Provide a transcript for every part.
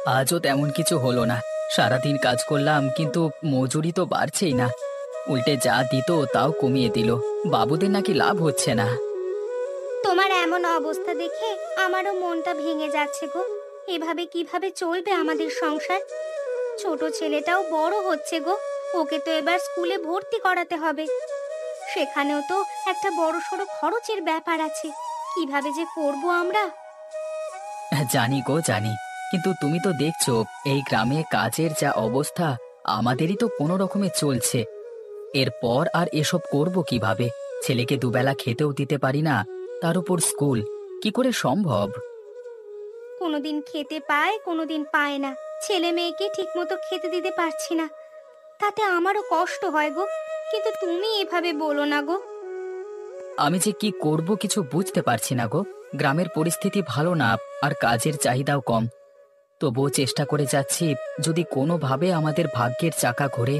আজও তেমন কিছু হলো না। সারাদিন কাজ করলাম কিন্তু মজুরি তো বাড়ছেই না। উল্টে যা দিত তাও কমিয়ে দিল। বাবুদের নাকি লাভ হচ্ছে না। তোমার এমন অবস্থা দেখে আমারও মনটা ভেঙে যাচ্ছে গো। এভাবে কিভাবে চলবে আমাদের সংসার? ছোট ছেলেটাও বড় হচ্ছে গো। ওকে তো এবার স্কুলে ভর্তি করাতে হবে। সেখানেও তো একটা বড়সড় খরচের ব্যাপার আছে। কিভাবে যে করব আমরা? জানি গো জানি, কিন্তু তুমি তো দেখছো এই গ্রামে কাজের যা অবস্থা, আমাদেরই তো কোনো রকমে চলছে। এরপর আর এসব করব কিভাবে? ছেলেকে দুবেলা খেতেও দিতে পারি না, তার উপর স্কুল। কি করে সম্ভব? কোনোদিন খেতে পায়, কোনোদিন পায় না। ছেলে মেয়েকে ঠিকমতো খেতে দিতে পারছি না, তাতে আমারও কষ্ট হয় গো। কিন্তু তুমি এভাবে বলো না গো। আমি যে কি করব কিছু বুঝতে পারছি না গো। গ্রামের পরিস্থিতি ভালো না, আর কাজের চাহিদাও কম। তবুও চেষ্টা করে যাচ্ছি, যদি কোনোভাবে আমাদের ভাগ্যের চাকা ঘোরে।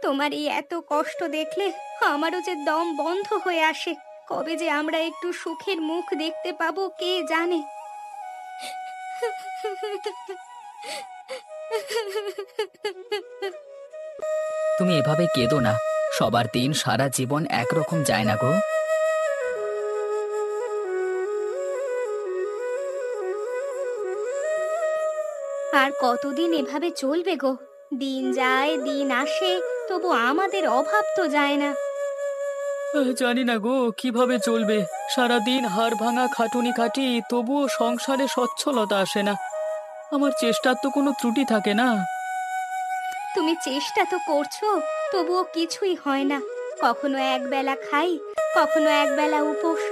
তোমার এই এত কষ্ট দেখলে আমারও যে দম বন্ধ হয়ে আসে। কবে যে আমরা একটু সুখের মুখ দেখতে পাবো কে জানে। তুমি এভাবে কেঁদো না। সবার দিন সারা জীবন একরকম যায় না গো। আর কতদিন এভাবে চলবে গো? দিন যায় দিন আসে, তবু আমাদের অভাব তো যায় না। জানি না গো কিভাবে চলবে। সারাদিন হাড় ভাঙা খাটুনি খাটি, তবুও সংসারে সচ্ছলতা আসে না। আমার চেষ্টার তো কোনো ত্রুটি থাকে না। তুমি চেষ্টা তো করছো, তবুও কিছুই হয় না। কখনো একবেলা খাই, কখনো একবেলা উপোস।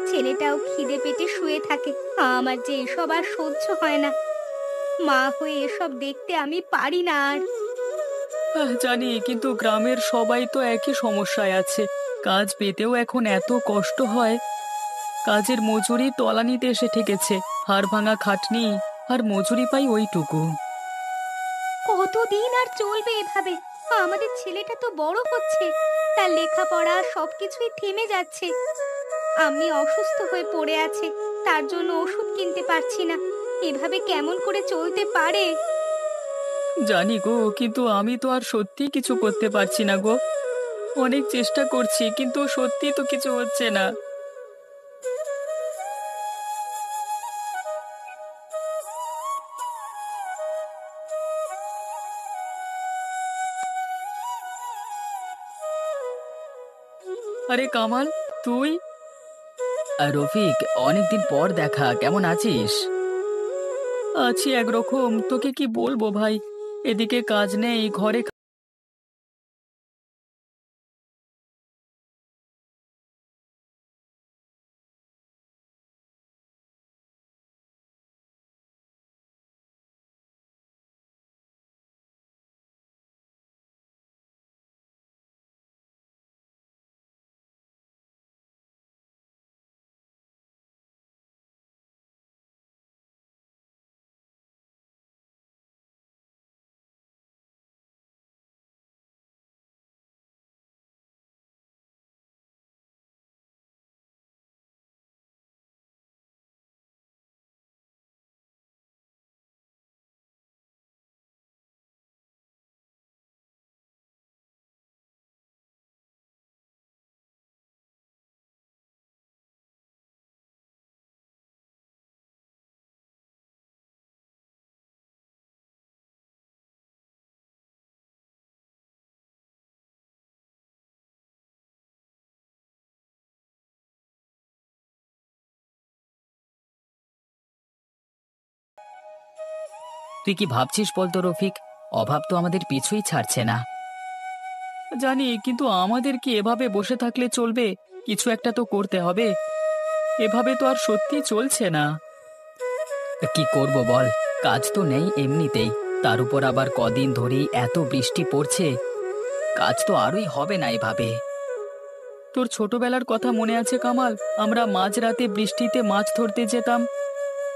ছেলেটাও খিদে পেটে শুয়ে থাকে। আমার যে এসব আর সহ্য হয় না। মা হয়ে এসব দেখতে আমি পারি না আর। জানি, কিন্তু গ্রামের সবাই তো একই সমস্যায় আছে। কাজ পেতেও এখন এত কষ্ট হয়। কাজের মজুরি তলানিতে এসে ঠেকেছে। হাড় ভাঙা খাটনি, আর মজুরি পাই ওইটুকু। কতদিন আর চলবে এভাবে? আমাদের ছেলেটা তো বড় হচ্ছে, তার লেখাপড়া সবকিছুই থেমে যাচ্ছে। আমি অসুস্থ হয়ে পড়ে আছে, তার জন্য ওষুধ কিনতে পারছি না। এভাবে কেমন করে চলতে পারে? জানি গো, কিন্তু আমি তো আর সত্যি কিছু করতে পারছি না গো। অনেক চেষ্টা করছি, কিন্তু সত্যি তো কিছু হচ্ছে না। আরে কামাল, তুই? রফিক, অনেকদিন পর দেখা, কেমন আছিস? আছি একরকম, তোকে কি বলবো ভাই। এদিকে কাজ নেই, ঘরে তুই কি ভাবছিস বলতো রফিক? অভাব তো আমাদের পিছুই ছাড়ছে না। জানি, কিন্তু আমাদের কি এভাবে বসে থাকলে চলবে? কিছু একটা তো করতে হবে। এভাবে তো আর সত্যি চলছে না। কি করব বল? কাজ তো নেই এমনিতেই, তার উপর আবার কদিন ধরেই এত বৃষ্টি পড়ছে। কাজ তো আরই হবে না এভাবে। তোর ছোটবেলার কথা মনে আছে কামাল? আমরা মাঝরাতে বৃষ্টিতে মাছ ধরতে যেতাম।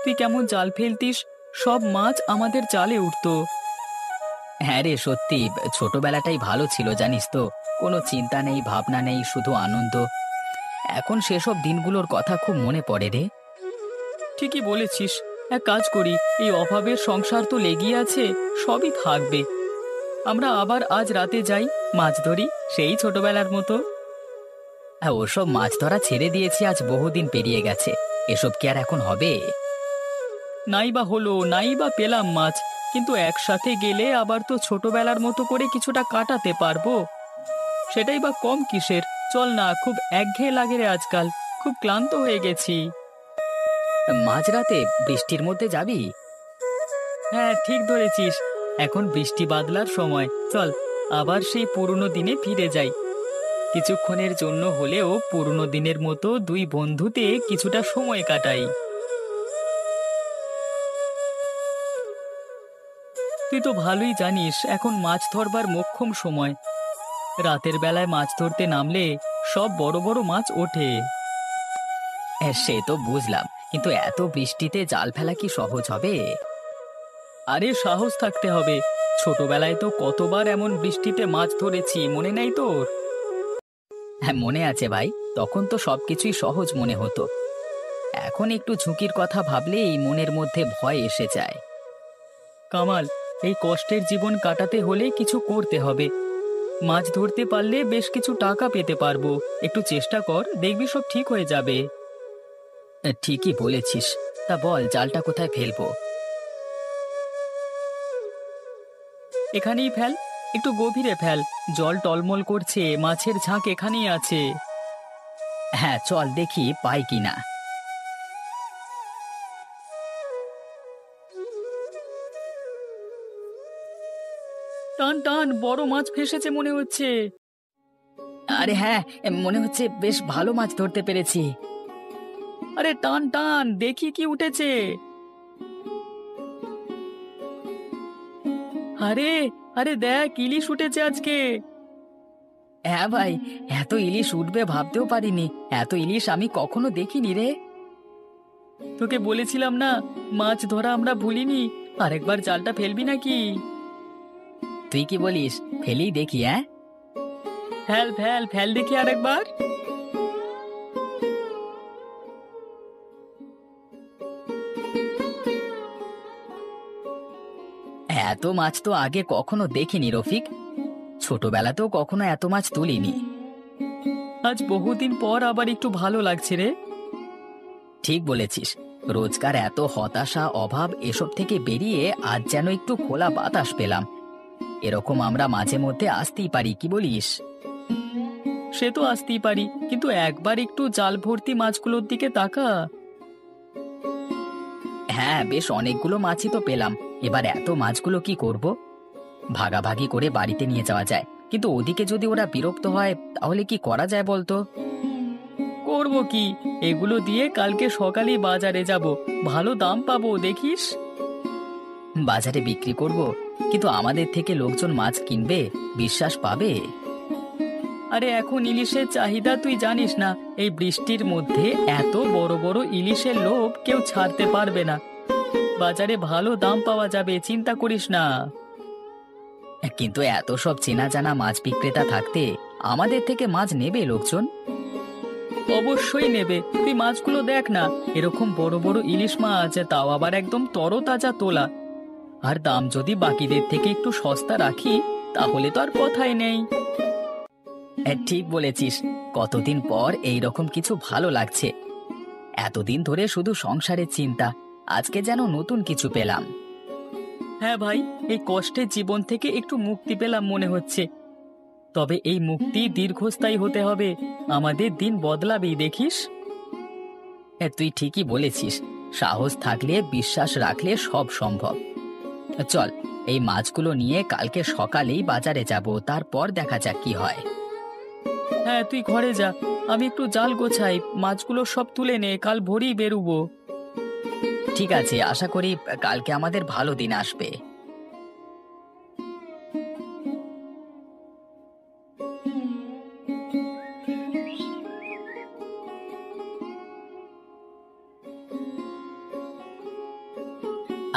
তুই কেমন জাল ফেলতিস, সব মাছ আমাদের জালে উঠতো। হ্যাঁ রে, সত্যি ছোটবেলাটাই ভালো ছিল জানিস তো। কোনো চিন্তা নেই, ভাবনা নেই, শুধু আনন্দ। এখন সেসব দিনগুলোর কথা খুব মনে পড়ে রে। ঠিকই বলেছিস। এক কাজ করি, এই অভাবের সংসার তো লেগেই আছে, সবই থাকবে। আমরা আবার আজ রাতে যাই, মাছ ধরি সেই ছোটবেলার মতো। হ্যাঁ, ওসব মাছ ধরা ছেড়ে দিয়েছি, আজ বহুদিন পেরিয়ে গেছে। এসব কি আর এখন হবে? নাই বা হলো, নাই বা পেলাম মাছ, কিন্তু একসাথে গেলে আবার তো ছোটবেলার মতো করে কিছুটা কাটাতে পারবো। সেটাই বা কম কিসের? চল না, খুব একঘেয়ে লাগে রে আজকাল, খুব ক্লান্ত হয়ে গেছি। মাঝরাতে বৃষ্টির মধ্যে যাবি? হ্যাঁ, ঠিক ধরেছিস, এখন বৃষ্টি বাদলার সময়। চল, আবার সেই পুরনো দিনে ফিরে যাই। কিছুক্ষণের জন্য হলেও পুরনো দিনের মতো দুই বন্ধুতে কিছুটা সময় কাটাই। তুই তো ভালোই জানিস, এখন মাছ ধরবার মোক্ষম সময়। রাতের বেলায় মাছ ধরতে নামলে সব বড় বড় মাছ ওঠে। হ্যাঁ, সে তো বুঝলাম, কিন্তু এত বৃষ্টিতে জাল ফেলা কি সহজ হবে? আরে সাহস থাকতে হবে। ছোটবেলায় তো কতবার এমন বৃষ্টিতে মাছ ধরেছি, মনে নেই তোর? হ্যাঁ, মনে আছে ভাই, তখন তো সবকিছুই সহজ মনে হতো। এখন একটু ঝুঁকির কথা ভাবলেই মনের মধ্যে ভয় এসে যায়। কামাল, এই কষ্টের জীবন কাটাতে হলে কিছু করতে হবে। মাছ ধরতে পারলে বেশ কিছু টাকা পেতে পারবো। একটু চেষ্টা কর, দেখবি সব ঠিক হয়ে যাবে। ঠিকই বলেছিস। তা বল, জালটা কোথায় ফেলবো? এখানেই ফেল, একটু গভীরে ফেল। জল টলমল করছে, মাছের ঝাঁক এখানেই আছে। হ্যাঁ, চল দেখি পাই কিনা। টান টান, বড় মাছ ফেসেছে মনে হচ্ছে। আরে হ্যাঁ, মনে হচ্ছে বেশ ভালো মাছ ধরতে পেরেছি। আরে টান টান, দেখি কি উঠেছে। আরে, আরে দেখ, ইলিশ উঠেছে আজকে। হ্যাঁ ভাই, এত ইলিশ উঠবে ভাবতেও পারিনি। এত ইলিশ আমি কখনো দেখিনি রে। তোকে বলেছিলাম না, মাছ ধরা আমরা ভুলিনি। আরেকবার জালটা ফেলবি নাকি? তুই কি বলিস, ফেলি দেখি? হ্যাঁ, ফেল ফেল ফেল দেখি আরেকবার। এত মাছ তো আগে কখনো দেখিনি রফিক, ছোটবেলাতেও কখনো এত মাছ তুলিনি। আজ বহুদিন পর আবার একটু ভালো লাগছে রে। ঠিক বলেছিস, রোজকার এত হতাশা অভাব এসব থেকে বেরিয়ে আজ যেন একটু খোলা বাতাস পেলাম। এরকম আমরা মাঝে মধ্যে আসতেই পারি, কি বলিস? সে তো আসতেই পারি, কিন্তু একবার একটু জাল ভর্তি মাছগুলোর দিকে তাকা। হ্যাঁ, বেশ অনেকগুলো মাছই তো পেলাম। এবার এত মাছগুলো কি করব? ভাগাভাগি করে বাড়িতে নিয়ে যাওয়া যায়, কিন্তু ওদিকে যদি ওরা বিরক্ত হয় তাহলে কি করা যায় বলতো? করব কি, এগুলো দিয়ে কালকে সকালেই বাজারে যাব, ভালো দাম পাবো দেখিস। বাজারে বিক্রি করব, কিন্তু আমাদের থেকে লোকজন মাছ কিনবে, বিশ্বাস পাবে? আরে এখন ইলিশের চাহিদা তুই জানিস না, এই বৃষ্টির মধ্যে এত বড় বড় ইলিশের লোভ কেউ ছাড়তে পারবে না। বাজারে ভালো দাম পাওয়া যাবে, চিন্তা করিস না। কিন্তু এত সব চেনা জানা মাছ বিক্রেতা থাকতে আমাদের থেকে মাছ নেবে লোকজন? অবশ্যই নেবে, তুই মাছগুলো দেখ না, এরকম বড় বড় ইলিশ মাছ, তাও আবার একদম তরতাজা তোলা। আর দাম যদি বাকিদের থেকে একটু সস্তা রাখি তাহলে তো আর কথাই নেই। ঠিক বলেছিস, কতদিন পর এই রকম কিছু ভালো লাগছে। এতদিন ধরে শুধু সংসারের চিন্তা, আজকে যেন নতুন কিছু পেলাম। হ্যাঁ ভাই, এই কষ্টের জীবন থেকে একটু মুক্তি পেলাম মনে হচ্ছে। তবে এই মুক্তি দীর্ঘস্থায়ী হতে হবে, আমাদের দিন বদলাবেই দেখিস। হ্যাঁ, তুই ঠিকই বলেছিস, সাহস থাকলে বিশ্বাস রাখলে সব সম্ভব। চল, এই মাছগুলো নিয়ে কালকে সকালেই বাজারে যাব, তারপর দেখা যাক কি হয়। হ্যাঁ, তুই ঘরে যা, আমি একটু জাল গোছাই, মাছগুলো সব তুলে নে, কাল ভোরেই বেরুবো। ঠিক আছে, আশা করি কালকে আমাদের ভালো দিন আসবে।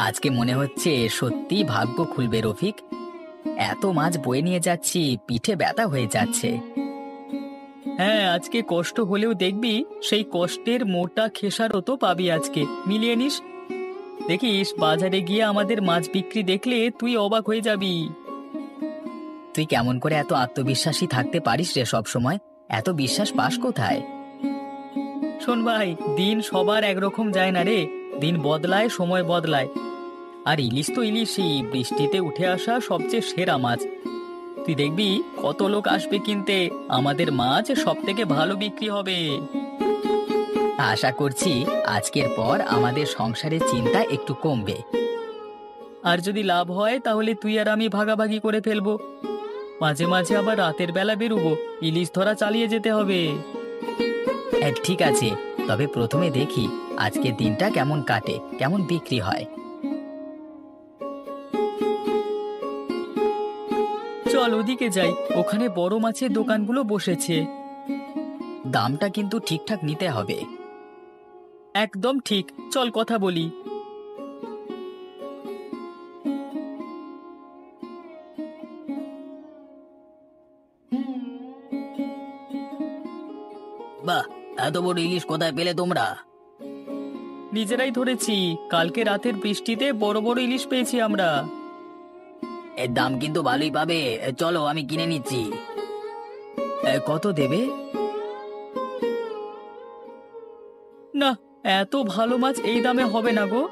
আজকে মনে হচ্ছে সত্যি ভাগ্য খুলবে রফিক। এত মাছ বয়ে নিয়ে যাচ্ছি, পিঠে ব্যথা হয়ে যাচ্ছে। হ্যাঁ, আজকে কষ্ট হলেও দেখবি সেই কষ্টের মোটা খেসারত পাবি আজকে, মিলিয়ে নিস। দেখিস বাজারে গিয়ে আমাদের মাছ বিক্রি দেখলে তুই অবাক হয়ে যাবি। তুই কেমন করে এত আত্মবিশ্বাসী থাকতে পারিস রে সব সময়? এত বিশ্বাস পাস কোথায়? শোন ভাই, দিন সবার একরকম যায় না রে। দিন বদলায়, সময় বদলায়। আর ইলিশ তো ইলিশই, বৃষ্টিতে উঠে আসা সবচেয়ে সেরা মাছ। তুই দেখবি কত লোক আসবে কিনতে, আমাদের মাছ সব থেকে ভালো বিক্রি হবে। আশা করছি আজকের পর আমাদের সংসারের চিন্তা একটু কমবে। আর যদি লাভ হয় তাহলে তুই আর আমি ভাগাভাগি করে ফেলবো। মাঝে মাঝে আবার রাতের বেলা বেরোবো, ইলিশ ধরা চালিয়ে যেতে হবে। ঠিক আছে, তবে প্রথমে দেখি আজকের দিনটা কেমন কাটে, কেমন বিক্রি হয়। চল ওদিকে যাই, ওখানে বড় মাছের দোকানগুলো বসেছে। দামটা কিন্তু ঠিকঠাক নিতে হবে। একদম ঠিক, চল কথা বলি। বাহ, এত বড় ইলিশ কোথায় পেলে তোমরা? নিজেরাই ধরেছি, কালকে রাতের বৃষ্টিতে বড় বড় ইলিশ পেয়েছি আমরা। এর দাম কিন্তু ভালোই পাবে, চলো আমি কিনে নিচ্ছি। কত দেবে? না, এত ভালো মাছ এই দামে হবে না গো।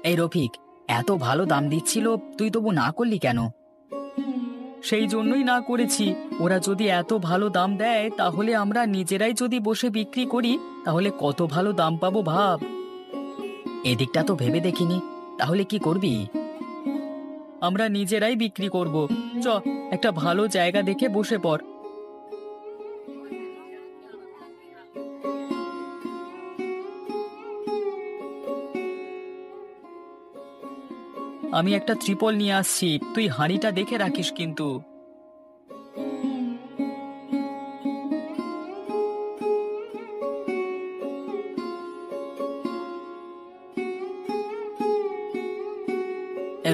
এই রফিক, এত ভালো দাম দিচ্ছিল, তুই তবু না করলি কেন? সেই জন্যই না করেছি। ওরা যদি এত ভালো দাম দেয় তাহলে আমরা নিজেরাই যদি বসে বিক্রি করি তাহলে কত ভালো দাম পাবো ভাব। এদিকটা তো ভেবে দেখিনি। তাহলে কি করবি? আমরা নিজেরাই বিক্রি করব। চ, একটা ভালো জায়গা দেখে বসে পড়। আমি একটা ত্রিপল নিয়ে আসছি, তুই হাঁড়িটা দেখে রাখিস কিন্তু।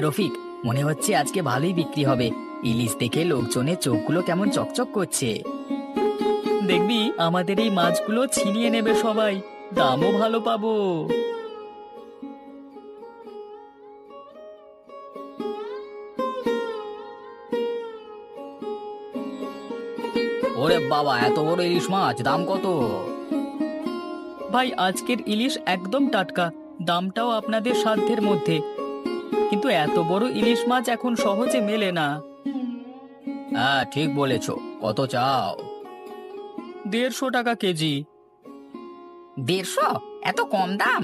রফিক, মনে হচ্ছে আজকে ভালোই বিক্রি হবে। ইলিশ দেখে লোকজনের চোখগুলো কেমন চকচক করছে। দেখবি আমাদের এই মাছগুলো ছিনিয়ে নেবে সবাই, দামও ভালো পাবো। ওরে বাবা, এত বড় ইলিশ মাছ, দাম কত? ভাই, আজকের ইলিশ একদম টাটকা, দামটাও আপনাদের সাধ্যের মধ্যে। কিন্তু এত বড় ইলিশ মাছ এখন সহজে মেলে না। হ্যাঁ, ঠিক বলেছো। কত চাও? 150 টাকা কেজি। 150? এত কম দাম?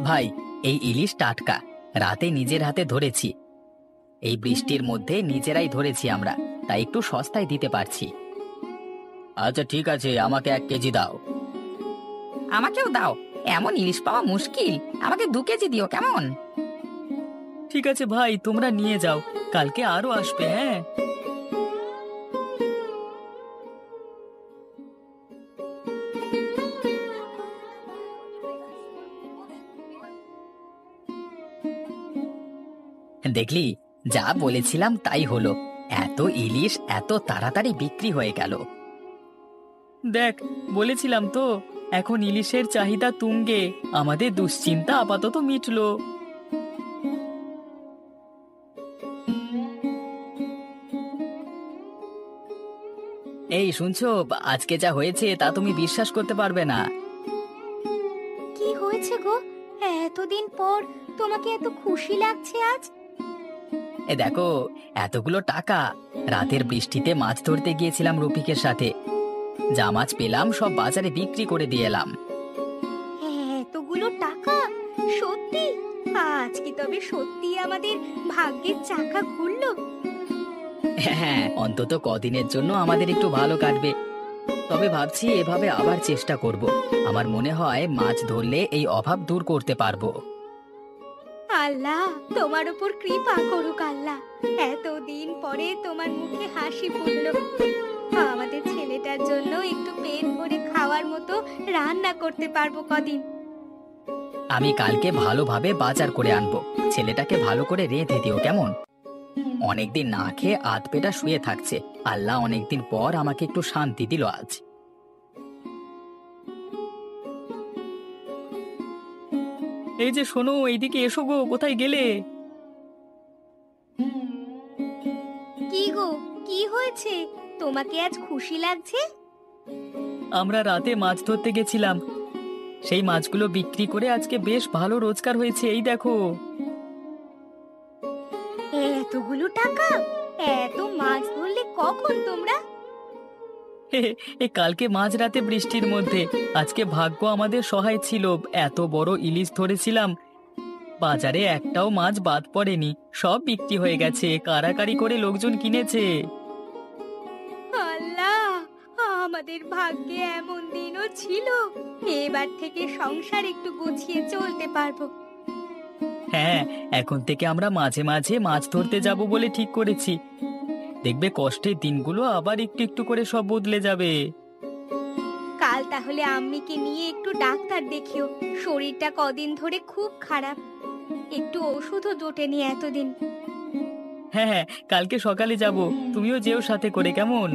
ভাই, এই ইলিশ টাটকা, রাতে নিজের হাতে ধরেছি। এই বৃষ্টির মধ্যে নিজেরাই ধরেছি আমরা, তাই একটু সস্তায় দিতে পারছি। আচ্ছা ঠিক আছে, আমাকে 1 কেজি দাও। আমাকেও দাও, এমন ইলিশ পাওয়া মুশকিল। আমাকে 2 কেজি দিও কেমন? ঠিক আছে ভাই, তোমরা নিয়ে যাও, কালকে আরো আসবে। হ্যাঁ, দেখলি, যা বলেছিলাম তাই হলো। এত ইলিশ এত তাড়াতাড়ি বিক্রি হয়ে গেল। দেখ, বলেছিলাম তো, এখন ইলিশের চাহিদা তুঙ্গে। আমাদের দুশ্চিন্তা আপাতত মিটলো। এই শুনছো, আজকে যা হয়েছে তা তুমি বিশ্বাস করতে পারবে না। কি হয়েছে গো? এতদিন পর তোমাকে এত খুশি লাগছে আজ? এ দেখো, এতগুলো টাকা। রাতের বৃষ্টিতে মাছ ধরতে গিয়েছিলাম রফিকের সাথে। যা মাছ পেলাম সব বাজারে বিক্রি করে দিয়ে এলাম। এতগুলো টাকা? সত্যি? আজ কি তবে সত্যি আমাদের ভাগ্যের চাকা ঘুরলো? হ্যাঁ, অন্তত কদিনের জন্য আমাদের একটু ভালো কাটবে। তবে ভাবছি এভাবে আবার চেষ্টা করব। আমার মনে হয় মাছ ধরলে এই অভাব দূর করতে পারবো। আল্লাহ তোমার উপর কৃপা করুক আল্লাহ। এতদিন পরে তোমার মুখে হাসি ফুটলো। আমাদের ছেলেটার জন্য একটু পেট ভরে খাওয়ার মতো রান্না করতে পারবো কদিন। আমি কালকে ভালোভাবে বাজার করে আনবো। ছেলেটাকে ভালো করে রেঁধে দিও কেমন? অনেকদিন না খেয়ে আধ পেটা শুয়ে থাকছে। আল্লাহ অনেকদিন পর আমাকে একটু শান্তি দিল আজ। এই যে শোনো, এইদিকে এসো গো, কোথায় গেলে? কি গো, কি হয়েছে? তোমাকে আজ খুশি লাগছে? আমরা রাতে মাছ ধরতে গেছিলাম, সেই মাছগুলো বিক্রি করে আজকে বেশ ভালো রোজগার হয়েছে, এই দেখো। এতগুলো টাকা? এত মাছ ধরলে কখন তোমরা? এ কালকে মাঝরাতে বৃষ্টির মধ্যে, আজকে ভাগ্য আমাদের সহায় ছিল, এত বড় ইলিশ ধরেছিলাম। বাজারে একটাও মাছ বাদ পড়েনি, সব বিক্রি হয়ে গেছে, কারাকারি করে লোকজন কিনেছে। আল্লাহ, আমাদের ভাগ্যে এমন দিনও ছিল। এবার থেকে সংসার একটু গুছিয়ে চলতে পারবো। হ্যাঁ, এখন থেকে আমরা মাঝে মাঝে মাছ ধরতে যাব বলে ঠিক করেছি। দেখবে কষ্টের দিনগুলো আবার একটু একটু করে সব বদলে যাবে। কাল তাহলে আম্মিকে নিয়ে একটু ডাক্তার দেখিও, শরীরটা কদিন ধরে খুব খারাপ। একটু ওষুধও জোটেনি এতদিন। হ্যাঁ হ্যাঁ, কালকে সকালে যাব, তুমিও যেও সাথে করে, কেমন?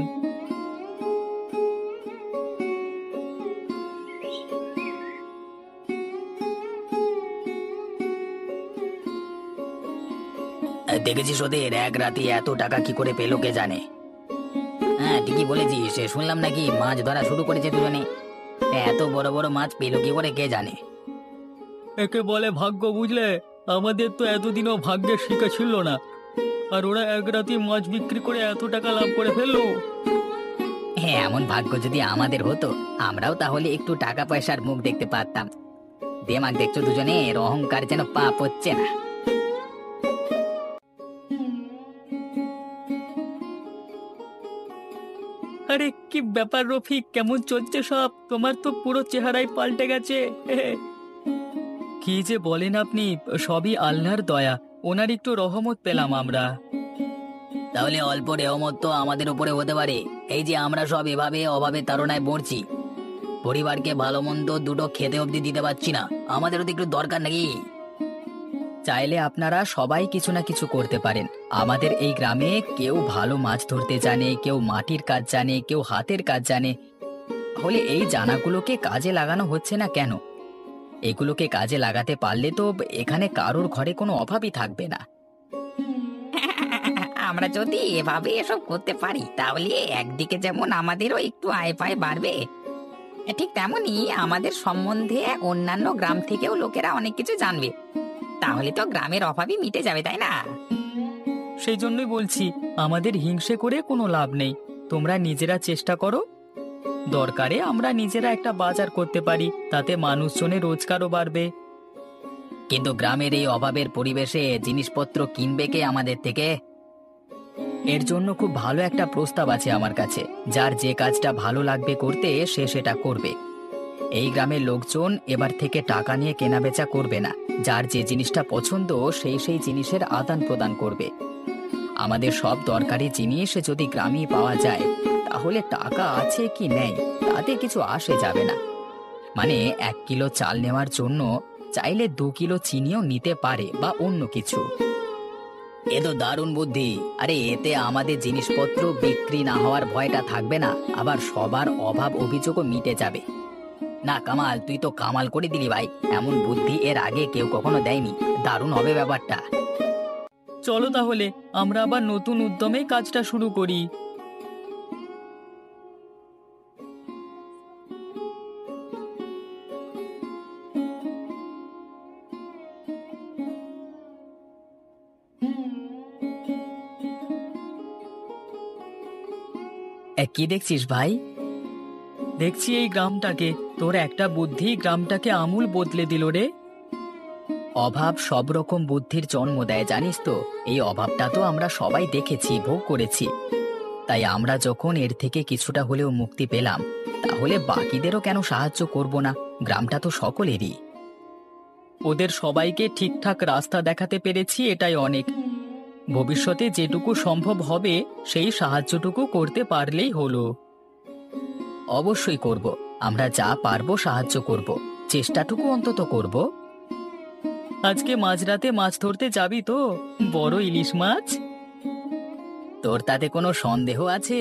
দেখেছিস ওদের এক রাতে এত টাকা কি করে পেলো কে জানে। হ্যাঁ ঠিকই বলেছিস, শুনলাম নাকি মাছ ধরা শুরু করেছে দুজনে। এত বড় বড় মাছ পেলো কি করে কে জানে। একে বলে ভাগ্য, বুঝলে? আমাদের তো এতদিনও ভাগ্যের শিকা ছিল না, আর ওরা এক রাতে মাছ বিক্রি করে এত টাকা লাভ করে ফেললো। হ্যাঁ, এমন ভাগ্য যদি আমাদের হতো, আমরাও তাহলে একটু টাকা পয়সার মুখ দেখতে পারতাম। দেমাগ দেখছো দুজনের, অহংকার যেন পাপ হচ্ছে না। আরে কি ব্যাপার রফিক, কেমন চলছে সব? তোমার তো পুরো চেহারাই পাল্টে গেছে। কি যে বলেন আপনি, সবই আল্লাহর দয়া, ওনার একটু রহমত পেলাম আমরা। তাহলে অল্প রেহমত তো আমাদের উপরে হতে পারে। এই যে আমরা সব এভাবে অভাবে তাড়নায় মরছি, পরিবারকে ভালো মন্দ দুটো খেতে অবধি দিতে পারছি না, আমাদেরও তো একটু দরকার নাকি? চাইলে আপনারা সবাই কিছু না কিছু করতে পারেন। আমাদের এই গ্রামে কেউ ভালো মাছ ধরতে জানে, কেউ মাটির কাজ জানে, কেউ হাতের কাজ জানে। তাহলে এই জানাগুলোকে কাজে লাগানো হচ্ছে না কেন? এগুলোকে কাজে লাগাতে পারলে তো এখানে কারোর ঘরে কোনো অভাবই থাকবে না। আমরা যদি এভাবে এসব করতে পারি, তাহলে একদিকে যেমন আমাদেরও একটু আয় পায় বাড়বে, ঠিক তেমনই আমাদের সম্বন্ধে অন্যান্য গ্রাম থেকেও লোকেরা অনেক কিছু জানবে। তাহলে তো গ্রামের অভাবই মিটে যাবে, তাই না? সেই জন্যই বলছি, আমাদের হিংসে করে কোনো লাভ নেই। তোমরা নিজেরা চেষ্টা করো, দরকারে আমরা নিজেরা একটা বাজার করতে পারি, তাতে মানুষজনের রোজগারও বাড়বে। কিন্তু গ্রামের এই অভাবের পরিবেশে জিনিসপত্র কিনবে কে আমাদের থেকে? এর জন্য খুব ভালো একটা প্রস্তাব আছে আমার কাছে। যার যে কাজটা ভালো লাগবে করতে, সে সেটা করবে। এই গ্রামের লোকজন এবার থেকে টাকা নিয়ে কেনাবেচা করবে না, যার যে জিনিসটা পছন্দ সেই সেই জিনিসের আদান প্রদান করবে। আমাদের সব দরকারি জিনিস যদি গ্রামেই পাওয়া যায়, তাহলে টাকা আছে কি নেই তাতে কিছু আসে যাবে না। মানে 1 কিলো চাল নেওয়ার জন্য চাইলে 2 কিলো চিনিও নিতে পারে, বা অন্য কিছু। এ তো দারুণ বুদ্ধি। আরে এতে আমাদের জিনিসপত্র বিক্রি না হওয়ার ভয়টা থাকবে না, আবার সবার অভাব অভিযোগও মিটে যাবে। না কামাল, তুই তো কামাল করে দিলি ভাই, এমন বুদ্ধি এর আগে কেউ কখনো দেয়নি। দারুণ হবে ব্যাপারটা। চলো তাহলে আমরা আবার নতুন উদ্যমে কাজটা শুরু করি। কি দেখছিস ভাই? দেখছি এই গ্রামটাকে, তোর একটা বুদ্ধি গ্রামটাকে আমূল বদলে দিল রে। অভাব সব রকম বুদ্ধির জন্ম দেয়, জানিস তো? এই অভাবটা তো আমরা সবাই দেখেছি, ভোগ করেছি। তাই আমরা যখন এর থেকে কিছুটা হলেও মুক্তি পেলাম, তাহলে বাকিদেরও কেন সাহায্য করব না? গ্রামটা তো সকলেরই। ওদের সবাইকে ঠিকঠাক রাস্তা দেখাতে পেরেছি, এটাই অনেক। ভবিষ্যতে যেটুকু সম্ভব হবে সেই সাহায্যটুকু করতে পারলেই হলো। অবশ্যই করব, আমরা যা পারবো সাহায্য করব, চেষ্টাটুকু অন্তত করব। আজকে মাঝরাতে মাছ ধরতে যাবি তো? বড় ইলিশ মাছ। তোর তাতে কোনো সন্দেহ আছে?